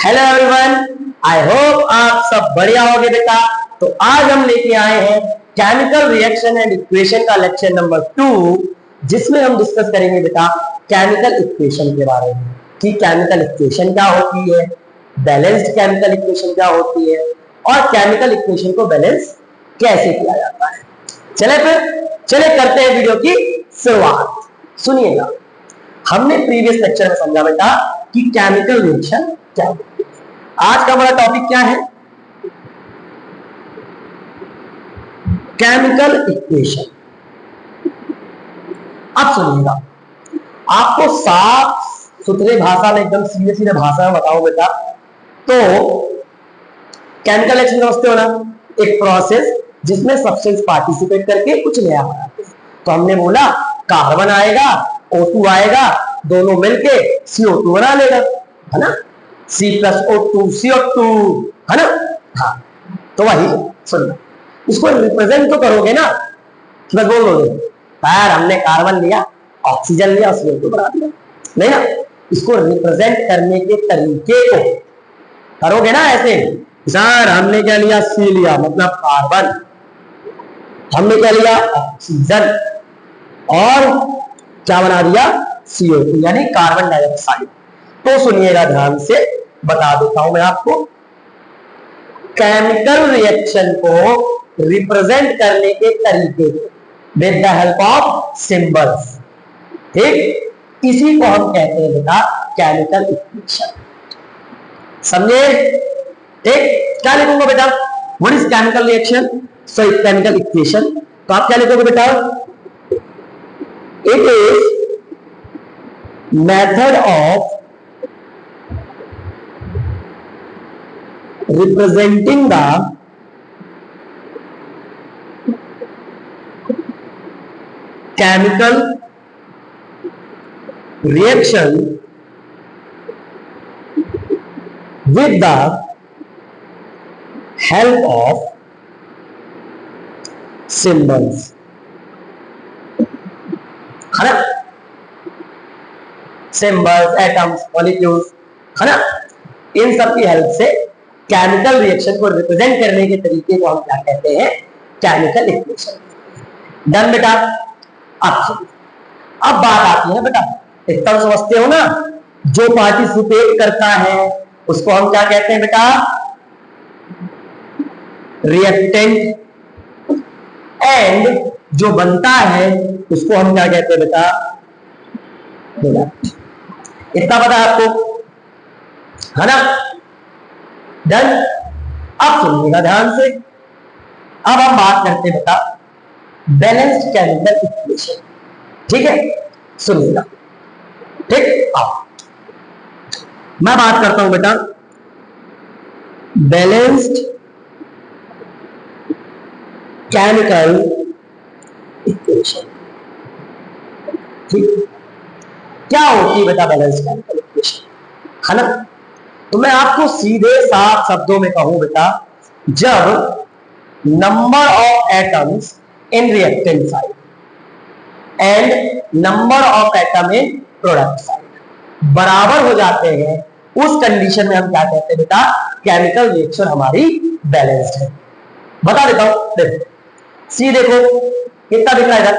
Hello everyone, I hope आप सब बढ़िया होंगे बेटा। तो आज हम लेके आए हैं केमिकल रिएक्शन एंड इक्वेशन का लेक्चर नंबर 2, जिसमें हम डिस्कस करेंगे बेटा केमिकल इक्वेशन के बारे में कि केमिकल इक्वेशन क्या होती है, बैलेंस्ड केमिकल इक्वेशन क्या होती है और केमिकल इक्वेशन को बैलेंस कैसे किया जाता है। चले करते हैं वीडियो की शुरुआत। सुनिएगा, हमने प्रीवियस लेक्चर में समझा बेटा कि केमिकल रिएक्शन क्या होती है। आज का बड़ा टॉपिक क्या है? Chemical equation. अब सुनिएगा, आपको साफ सुथरे भाषा में, एकदम सीधे सीधे भाषा में बताओ बेटा। तो केमिकल रिएक्शन समझते हो ना, एक प्रोसेस जिसमें सब्सटेंस पार्टिसिपेट करके कुछ नया बनाते हैं। तो हमने बोला कार्बन आएगा, O2 आएगा, दोनों मिलके CO2 बना लेगा, है ना। C+O2 CO2, है ना। हाँ, तो वही सुनना, इसको रिप्रेजेंट तो करोगे ना, बस बोल दोगे यार हमने कार्बन लिया, ऑक्सीजन लिया, CO2 बना दिया, नहीं ना। इसको रिप्रेजेंट करने के तरीके को करोगे ना ऐसे, सर हमने क्या लिया, C लिया मतलब कार्बन, हमने क्या लिया ऑक्सीजन, और क्या बना दिया CO2 यानी कार्बन डाइऑक्साइड। तो सुनिएगा ध्यान से, बता देता हूं मैं आपको। केमिकल रिएक्शन को रिप्रेजेंट करने के तरीके with the help of symbols, ठीक, इसी को हम कहते हैं बेटा केमिकल इक्वेशन। समझे? ठीक, क्या लिखूंगा बेटा, what is chemical reaction, so chemical equation. तो आप क्या लिखोगे बेटा, it is method of representing the chemical reaction with the help of symbols, है ना। सिंबल्स, एटम्स, मॉलिक्यूल्स, है ना, इन सब की हेल्प से केमिकल रिएक्शन को रिप्रेजेंट करने के तरीके को हम क्या कहते हैं, केमिकल इक्वेशन। डन बेटा। अब बात आती है बेटा, इतना समझते हो ना, जो पार्टिसिपेट करता है उसको हम क्या कहते हैं बेटा, रिएक्टेंट, एंड जो बनता है उसको हम क्या कहते हैं बेटा, प्रोडक्ट। इतना पता है आपको, है ना। डन। अब सुनिएगा ध्यान से, अब हम बात करते हैं बेटा बैलेंस्ड केमिकल इक्वेशन, ठीक है। सुनिएगा, ठीक। अब मैं बात करता हूं बेटा बैलेंस्ड केमिकल इक्वेशन, ठीक। क्या होती है बेटा बैलेंस्ड केमिकल इक्वेशन, है ना। तो मैं आपको सीधे साफ शब्दों में कहूं बेटा, जब number of atoms in reactant side and number of atom in product side बराबर हो जाते हैं, उस कंडीशन में हम क्या कहते हैं बेटा, केमिकल रिएक्शन हमारी बैलेंस्ड है। बता देता हूं, देखो सी, देखो कितना दिख रहा है इधर,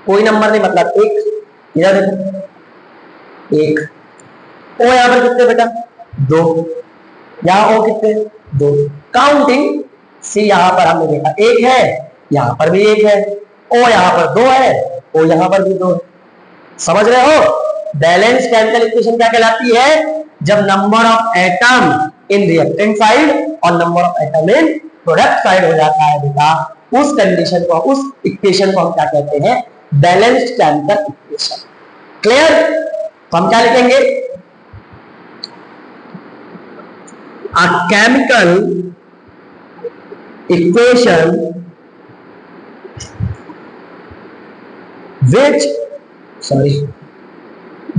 कोई नंबर नहीं, मतलब एक, इधर देखो एक, ओ यहां पर कितने बेटा, दो, यहां ओ कितने, दो, काउंटिंग सी यहां पर हमने देखा एक है, यहां पर भी एक है, ओ यहां पर दो है, ओ यहां पर भी दो है। समझ रहे हो? बैलेंस केमिकल इक्वेशन क्या कहलाती है, जब number of atom in reactant side और number of atom in product side हो जाता है बेटा, उस कंडीशन को, उस इक्वेशन को हम क्या कहते हैं, बैलेंस्ड केमिकल इक्वेशन। क्लियर? तो हम क्या लिखेंगे, a chemical equation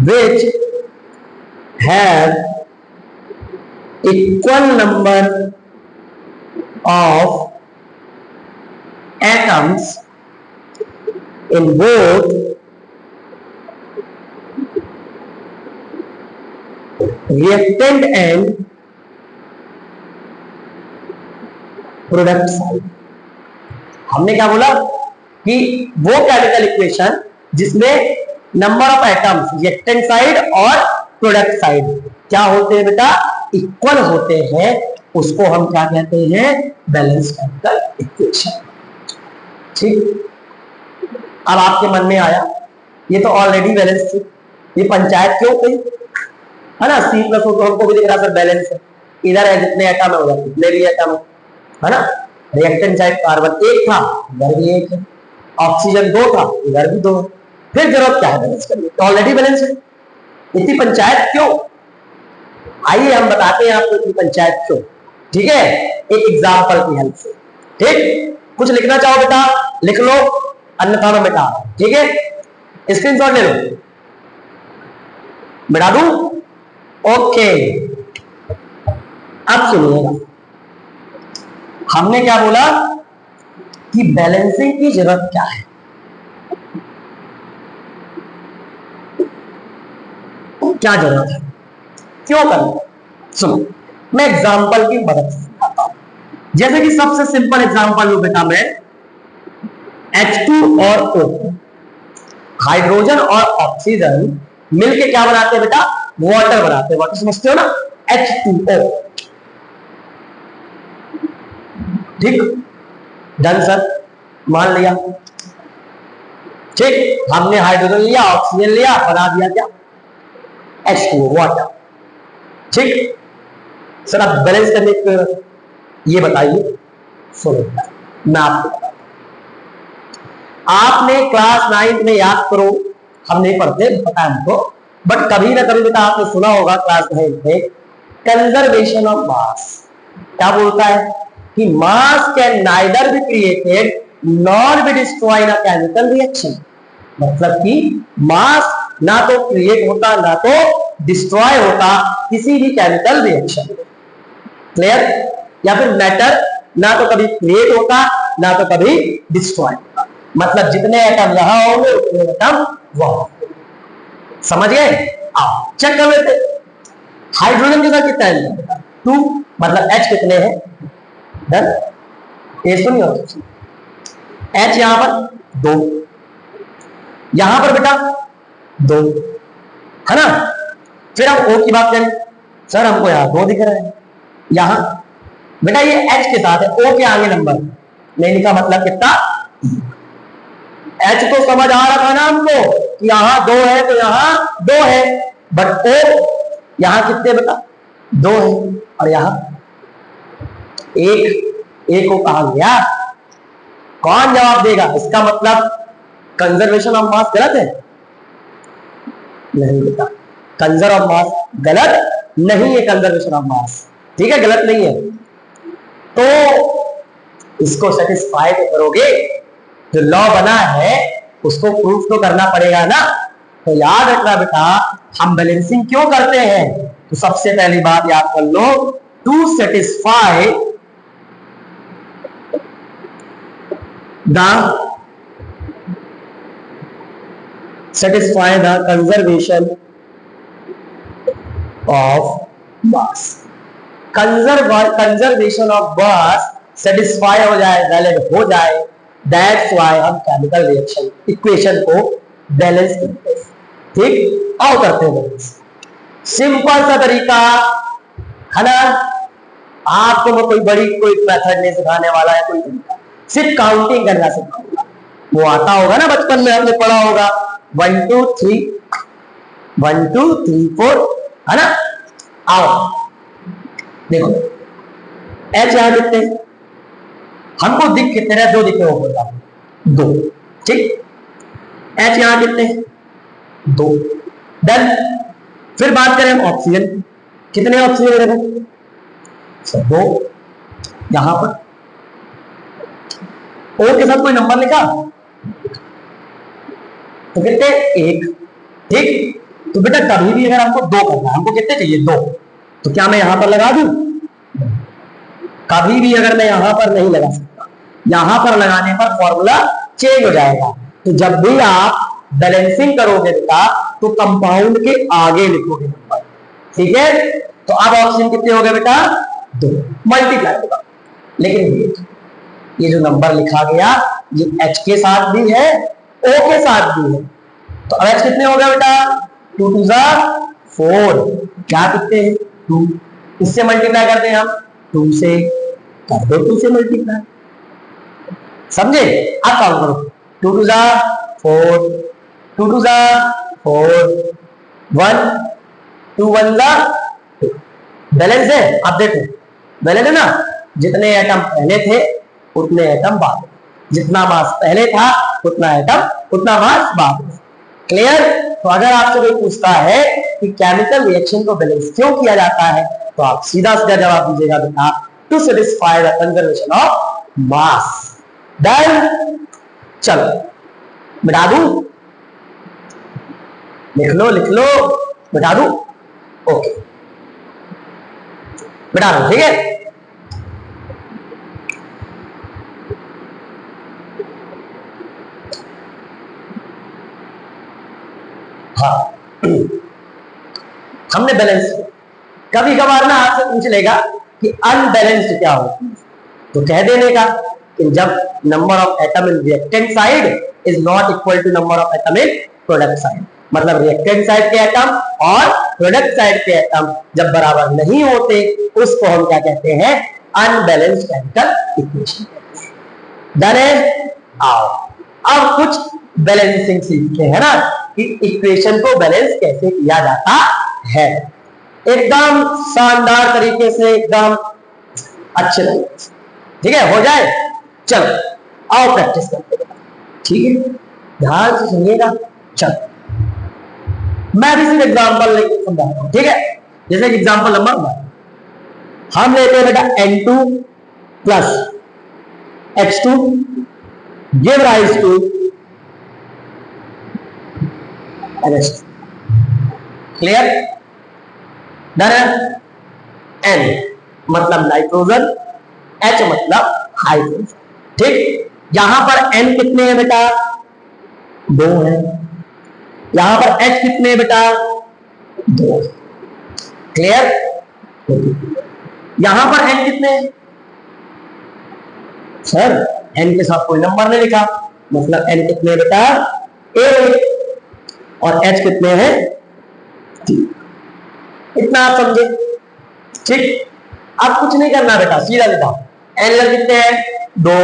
which have equal number of atoms in both reactant and product side. हमने क्या बोला कि वो केमिकल इक्वेशन जिसमें number of atoms reactant side और प्रोडक्ट साइड क्या होते हैं बेटा, इक्वल होते हैं, उसको हम क्या कहते हैं, बैलेंस केमिकल इक्वेशन। ठीक, अब आपके मन में आया ये तो ऑलरेडी बैलेंस थी, ये पंचायत क्यों गई, है ना, C प्लस हो तो हमको भी दिख रहा सर बैलेंस है, इधर है जितने एटम है उधर कितने भी एटम है ना, रिएक्टेंट साइड कार्बन एक था इधर भी एक है, ऑक्सीजन दो था इधर भी दो, फिर जरूरत क्या है बैलेंस करने, तो ऑलरेडी बैलेंस है, इतनी पंचायत क्यों, आइए हम बताते हैं आपको इतनी पंचायत क्यों। ठीक है, एक एग्जांपल की हेल्प से। ठीक, कुछ लिखना चाहो बेटा लिख लो, अन्यथा मैं मिटा, ठीक है, स्क्रीनशॉट ले लो, मिटा दूं, ओके। अब सुनिएगा, हमने क्या बोला कि बैलेंसिंग की जरूरत क्या है, क्या जरूरत है, क्यों करना, सुनो मैं एग्जांपल की मदद से सिखाता हूं। जैसे कि सबसे सिंपल एग्जांपल लू बेटा मैं, H2 और O, हाइड्रोजन और ऑक्सीजन मिलके क्या बनाते हैं बेटा, वाटर बनाते हैं, वाटर समझते हो ना, H2O। ठीक, डन सर, मान लिया, ठीक, हमने हाइड्रोजन लिया ऑक्सीजन लिया बना दिया क्या, H2O वाटर। ठीक सर, आप बैलेंस करने के ये बताइए, सुनो मैं आपको बताता हूं, आपने क्लास 9 में याद करो, हम नहीं पढ़ते पता है हमको, बट कभी ना कभी बेटा आपने सुना होगा क्लास 9 में कंजर्वेशन ऑफ मास, क्या बोलता है कि मास can neither be created nor be destroy in a chemical reaction, मतलब कि मास ना तो क्रिएट होता ना तो डिस्ट्रॉय होता किसी भी केमिकल रिएक्शन में, क्लियर, या फिर मैटर ना तो कभी क्रिएट होता ना तो कभी डिस्ट्रॉय होता, मतलब जितने एटम यहां होंगे उतने एटम वहां, समझ गए। आओ चेक कर लेते, हाइड्रोजन के साथ कितना है 2, मतलब H कितने हैं, डन, ए सुनिए, H यहां पर 2, यहां पर बेटा 2, है ना, फिर हम O की बात करें, सर हमको यहां 2 दिख रहा है, यहां बेटा ये H के साथ है, O के आगे नंबर नहीं लिखा, मतलब कितना, H तो समझ आ रहा था ना हमको कि यहां 2 है तो यहां 2 है, बट O यहां कितने बेटा 2 है, और यहां 1 को कहा गया, कौन जवाब देगा, इसका मतलब कंजर्वेशन ऑफ मास गलत है, नहीं बेटा कंजर्व ऑफ मास गलत नहीं है, कंजर्वेशन ऑफ मास ठीक है गलत नहीं है, तो इसको सेटिस्फाई तो करोगे, जो लॉ बना है उसको प्रूफ तो करना पड़ेगा ना, तो याद रखना बेटा हम बैलेंसिंग क्यों करते हैं, तो सबसे पहली बात याद कर लो, to satisfy the conservation of mass, conservation of mass satisfy हो जाए, वैलिड हो जाए, दैट्स व्हाई हम केमिकल रिएक्शन इक्वेशन को बैलेंस करते हैं। ठीक, आओ करते हैं बैलेंस, सिंपल सा तरीका है ना, आपको मैं कोई बड़ी कोई मेथड नहीं सिखाने वाला है, कोई तरीका सिर्फ काउंटिंग करना सिखाऊंगा, वो आता होगा ना बचपन में हमने पढ़ा होगा 1 2 3 1 2 3 4, है ना। आओ देखो H यहां कितने, हमको दिख कितने रहे, 2 दिखे, वो बोलता 2, ठीक, H यहां कितने 2, डन। फिर बात करें हम ऑक्सीजन, कितने ऑक्सीजन देखो सब 2, यहां पर O के साथ कोई नंबर लिखा तो कितने 1, ठीक, तो बेटा कभी भी अगर हमको 2 करना है, हमको कितने चाहिए 2, तो क्या मैं यहां पर लगा दूं, कभी भी अगर मैं यहां पर नहीं लगा सकता, यहां पर लगाने पर फॉर्मूला चेंज हो जाएगा, तो जब भी आप बैलेंसिंग करोगे बेटा तो कंपाउंड के आगे लिखोगे नंबर, ठीक है, तो अब ऑक्सीजन कितने हो गए बेटा, 2, मल्टीप्लाई होगा। लेकिन ये जो नंबर लिखा गया ये H के साथ भी है O के साथ भी है, तो अब H कितने हो गए बेटा, 2 2 जा 4, क्या कितने हैं 2, इससे मल्टीप्लाई करते हैं हम 2 से, कर दो 2 से मल्टीप्लाई, समझे। अब काम करो, 2 2 जा 4, 2 2 जा 4, 1 2 1 जा 2, बैलेंस है। अब देखो बैलेंस है ना, जितने एटम पहले थे उतने एटम बाद, जितना मास पहले था उतना एटम उतना मास बाद में, क्लियर। तो अगर आपसे कोई पूछता है कि केमिकल रिएक्शन को बैलेंस क्यों किया जाता है, तो आप सीधा सीधा जवाब दीजिएगा बेटा, to satisfy the conservation of mass. Done, चलो मिटा दूं, लिख लो मिटा दूं, ओके मिटा दो, ठीक है। हाँ हमने बैलेंस, कभी कभार ना आपसे पूछ लेगा कि अनबैलेंस्ड क्या होती है, तो कह देने का कि जब number of atom in reactant side is not equal to number of atom in product side, मतलब रिएक्टेंट साइड के एटम और प्रोडक्ट साइड के एटम जब बराबर नहीं होते उसको हम क्या कहते हैं, अनबैलेंस्ड केमिकल इक्वेशन। डन है, आओ अब कुछ बैलेंसिंग सीखते हैं ना कि इक्वेशन को बैलेंस कैसे किया जाता है, एकदम शानदार तरीके से, एकदम अच्छे तरीके से, ठीक है, हो जाए। चलो आओ प्रैक्टिस करते हैं, ठीक है, ध्यान से सुनिएगा। चलो मैं भी सिर्फ एग्जाम्पल लेके समझाता हूं, ठीक है। जैसे कि एग्जाम्पल नंबर 1 हम लेते हैं बेटा N2 plus H2 give rise to NH2, clear. Done है, N मतलब नाइट्रोजन, H मतलब हाइड्रोजन, ठीक। यहां पर N कितने हैं बेटा, 2 है, यहां पर H कितने हैं बेटा, 2, क्लियर। यहां पर N कितने हैं सर, N के साथ कोई नंबर नहीं लिखा, मतलब N कितने हैं बेटा, 1, और H कितने हैं, 3, इतना आप समझे, ठीक। अब कुछ नहीं करना बेटा, सीधा लिखा, N इधर कितने हैं, 2,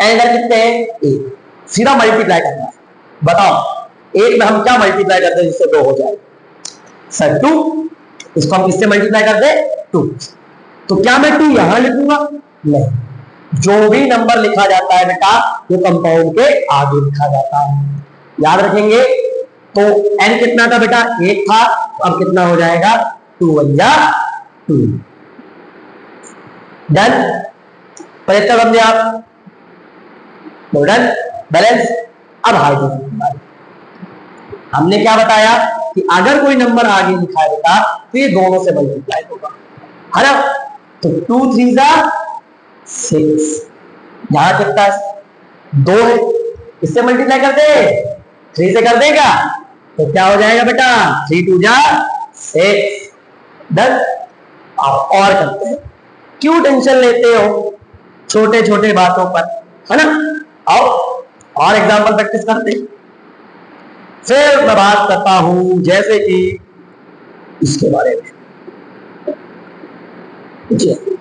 N इधर कितने हैं, 1, सीधा मल्टीप्लाई करना है। बताओ 1 में हम क्या मल्टीप्लाई करते हैं जिससे 2 हो जाए, सर 2, इसको हम किससे मल्टीप्लाई कर दे, 2, तो क्या मैं 2 यहां लिखूंगा, नहीं, जो भी नंबर लिखा जाता है बेटा वो कंपाउंड के आगे लिखा जाता है, याद रखेंगे। तो N कितना था बेटा, 1 था, तो अब कितना हो जाएगा, 2 1 जा 2, डन। पहले तक समझे आप, डन, बैलेंस। अब हाइड्रोजन, हमने क्या बताया कि अगर कोई नंबर आगे लिखा है बेटा तो ये दोनों से मल्टीप्लाई होगा, है ना। तो 2 3 जा 6, यहां कितना 2 है, इससे मल्टीप्लाई कर दे, 3 से कर देगा तो क्या हो जाएगा बेटा, 3 2 जा 6, डन। आप और करते हैं, क्यों टेंशन लेते हो छोटे छोटे बातों पर, है ना। आओ और एग्जांपल प्रैक्टिस करते हैं। फिर मैं बात करता हूं जैसे कि इसके बारे में, ठीक,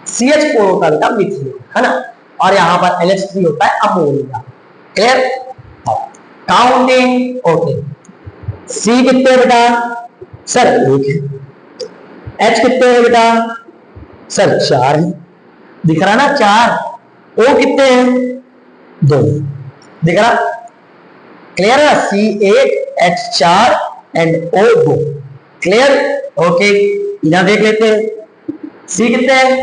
CH4 होता है बेटा मिथिल, है ना, और यहां पर NH3 होता है ammonia, clear. Counting, okay, C कितने बेटा, सर 1 है, H कितने हैं बेटा, सर 4 है, दिख रहा ना 4, O कितने हैं, 2, दिख रहा, क्लियर है, C8 H4 and O 2, clear, okay. इधर देख लेते हैं, C कितने हैं,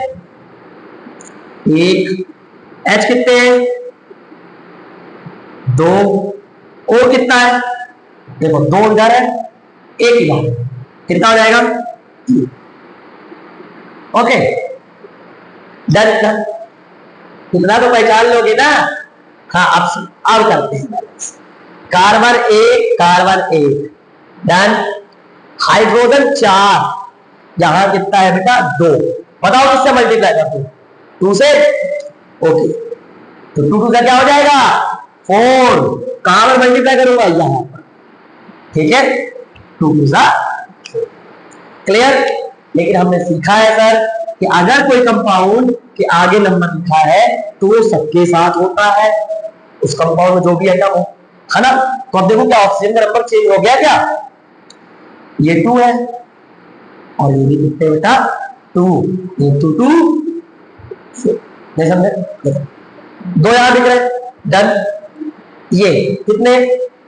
1, H कितने हैं, 2, O कितना है, देखो 2 इधर है 1 इधर, कितना हो जाएगा, ओके, डन। इतना तो पहचान लोगे ना। हाँ अब करते हैं बैलेंस। कार्बन एक डन। हाइड्रोजन 4, यहां कितना है बेटा 2। बताओ किससे मल्टीप्लाई कर दो, 2 से। ओके तो 2 2 का क्या हो जाएगा 4। कहां पर मल्टीप्लाई करूंगा यहां पर, ठीक है 2 2 सा। क्लियर। लेकिन हमने सीखा है सर कि अगर कोई कंपाउंड के आगे नंबर लिखा है तो वो सबके साथ होता है, उस कंपाउंड में जो भी एटम हो, है ना। तो अब देखो क्या ऑक्सीजन का नंबर चेंज हो गया क्या, ये 2 है और ये भी कितने बेटा 2 इंटू 2, नहीं समझे, 2 यहां दिख रहे। डन। ये कितने,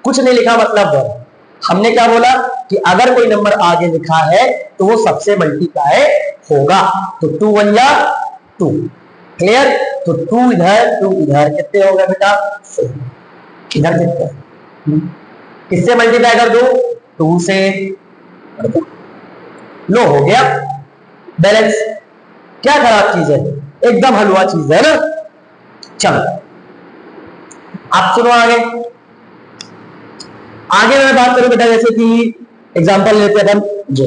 कुछ नहीं लिखा मतलब 1। हमने क्या बोला कि अगर कोई नंबर आगे लिखा है तो वो सबसे मल्टीप्लाई होगा, तो 2 1 या 2। क्लियर। तो 2 इधर 2 इधर, कितने हो गए बेटा 4। इधर कितने, किससे मल्टीप्लाई कर दो 2 से, लो हो गया बैलेंस। क्या खराब चीज है, एकदम हलवा चीज है ना। चलो आप सुनो आगे। आगे मैं बात करूं बेटा, जैसे कि एग्जांपल लेते हैं अपन, जो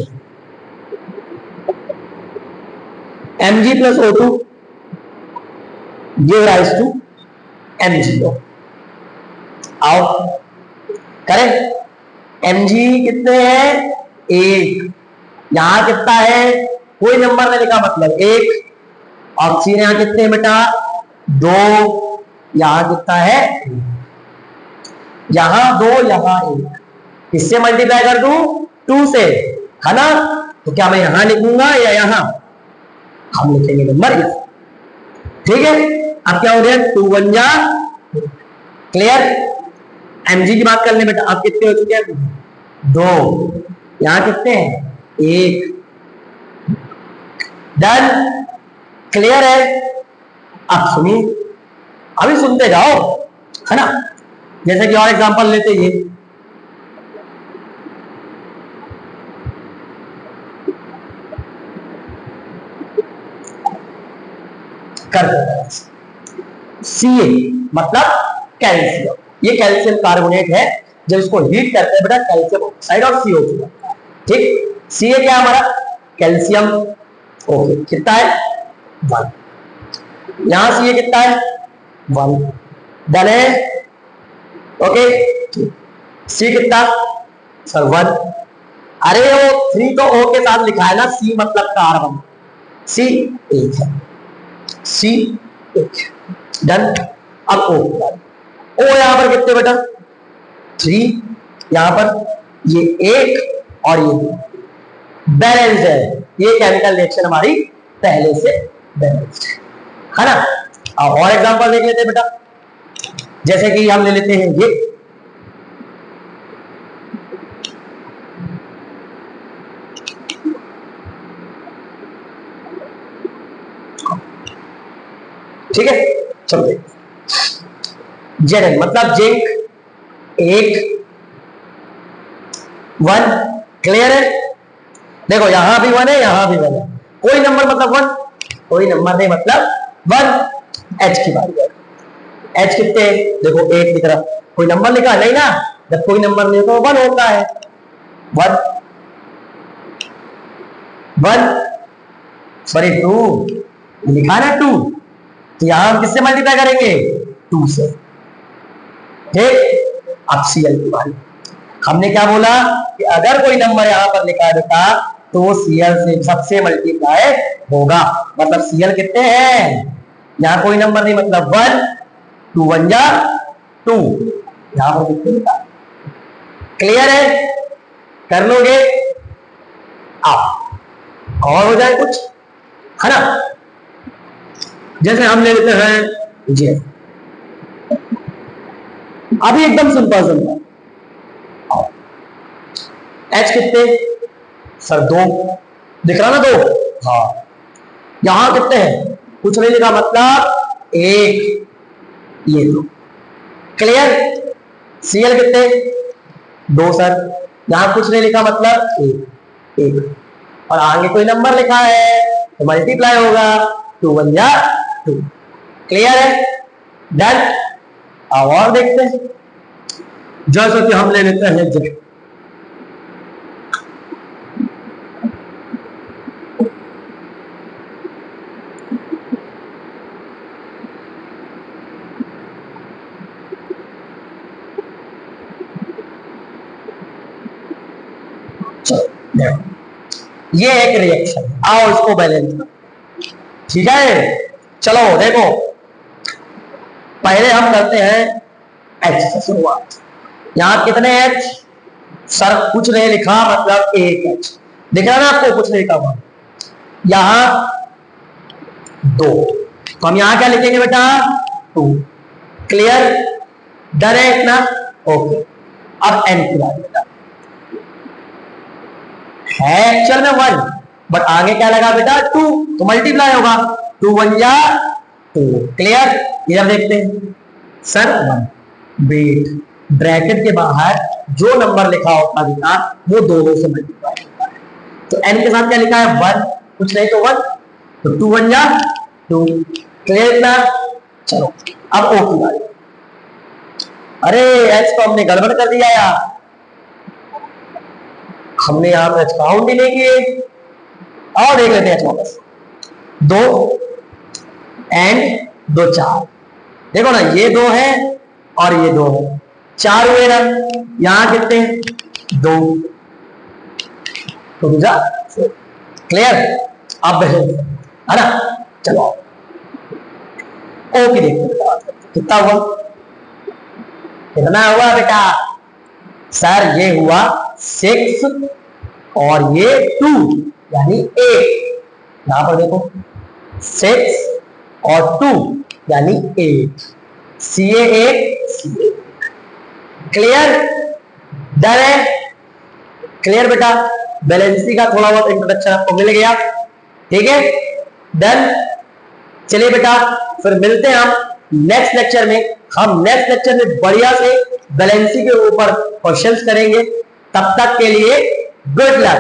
Mg plus O2 give rise to MgO। आओ करें। Mg कितने हैं 1, यहां कितना है कोई नंबर नहीं लिखा मतलब 1। ऑक्सीजन यहां कितने हैं बेटा 2, यहां कितना है, यहां 2 यहां 1, किससे मल्टीप्लाई कर दूं 2 से, है ना। तो क्या मैं यहां लिखूंगा या यहां, हम लिखेंगे नंबर यहां, ठीक है। अब क्या हो गया 2 1 जा। क्लियर। Mg की बात कर ले बेटा, अब कितने हो चुके हैं 2, यहां कितने हैं 1। डन। क्लियर है। अब सुनिए, अभी सुनते जाओ, है ना। जैसे कि और एग्जांपल लेते ये, कर Ca मतलब कैल्शियम। ये कैल्शियम कार्बोनेट है, जब इसको हीट करते हैं बेटा कैल्शियम ऑक्साइड और CO2 बनता है, ठीक। Ca क्या हमारा कैल्शियम, ओके कितना है 1। यहां Ca कितना है 1। डन है। ओके C कितना सर 1। अरे वो 3 तो O के साथ लिखा है ना, C मतलब कार्बन, C 1 है, C 1। डन। अब O यहां पर कितने बेटा 3, यहां पर ये 1 और ये बैलेंस है। ये केमिकल रिएक्शन हमारी पहले से बैलेंस्ड है ना। अब और एग्जांपल देख लेते हैं बेटा, जैसे कि हम ले लेते हैं ये, ठीक है। चलो Zn मतलब जिंक 1 1। क्लियर है। देखो यहां भी 1 है यहां भी 1 है, कोई नंबर मतलब 1, कोई नंबर नहीं मतलब 1। H की बात है, H कितने देखो 1 की तरफ कोई नंबर लिखा नहीं ना, जब कोई नंबर नहीं तो 1 होता है 1 1। सॉरी 2 लिखा ना 2, तो यहां हम किससे मल्टीप्लाई करेंगे 2 से, ठीक। अब Cl की बात, हमने क्या बोला कि अगर कोई नंबर यहां पर लिखा है बेटा तो वो Cl से सबसे मल्टीप्लाई होगा, मतलब Cl कितने हैं, यहां कोई नंबर नहीं मतलब 1, 2 1 जा 2, यहां पर कितने बेटा। क्लियर है, कर लोगे आप और हो जाए कुछ, है ना। जैसे हम ले लेते हैं जी, अभी एकदम सिंपल सिंपल। H कितने सर 2, दिख रहा ना 2, हाँ। यहां कितने हैं कुछ नहीं लिखा मतलब 1, ये 2। क्लियर। Cl कितने 2 सर, यहां कुछ नहीं लिखा मतलब 1 1, और आगे कोई नंबर लिखा है तो मल्टीप्लाई होगा 2 1 या 2। क्लियर है? डन। अब और देखते हैं, जैसे कि हम ले लेते हैं जेड। ये एक रिएक्शन, आओ इसको बैलेंस करो। ठीक है, चलो देखो, पहले हम करते हैं एच से शुरुआत। यहां कितने एच? सर कुछ नहीं लिखा, मतलब एक एच दिख रहा ना आपको, कुछ नहीं लिखा हुआ। यहां 2, तो हम यहां क्या लिखेंगे बेटा? 2। क्लियर? डर है इतना? ओके। अब एन की बात बेटा, है एक्चुअल में 1, बट आगे क्या लगा बेटा? 2, तो मल्टीप्लाई होगा। 2 1 या 2। क्लियर? इधर देखते हैं सर 1। वेट, ब्रैकेट के बाहर जो नंबर लिखा होता बेटा वो दोनों से मल्टीप्लाई होता है। तो n के साथ क्या लिखा है? 1, कुछ नहीं तो 1, तो 2 1 या 2। क्लियर ना? चलो अब ओ की बारी। अरे एच तो हमने गड़बड़ कर दिया यार, हमने यहां पर काउंट ही नहीं किए। और देख लेते हैं वापस। 2 एंड 2 4, देखो ना, ये 2 है और ये 2 है, 4 हुए ना। यहां कितने? 2, तो दूसरा। क्लियर? अब है ना? चलो ओ की देखते कितना हुआ। कितना हुआ बेटा? सर ये हुआ 6 और ये 2, यानी 8। यहां पर देखो 6 और 2 यानी 8। CA 8। क्लियर? डन है? क्लियर बेटा? बैलेंसी का थोड़ा बहुत इंट्रोडक्शन आपको मिल गया। ठीक है, डन। चलिए बेटा, फिर मिलते हैं हम नेक्स्ट लेक्चर में। हम नेक्स्ट लेक्चर में बढ़िया से बैलेंसी के ऊपर क्वेश्चंस करेंगे। तब तक के लिए गुड लक।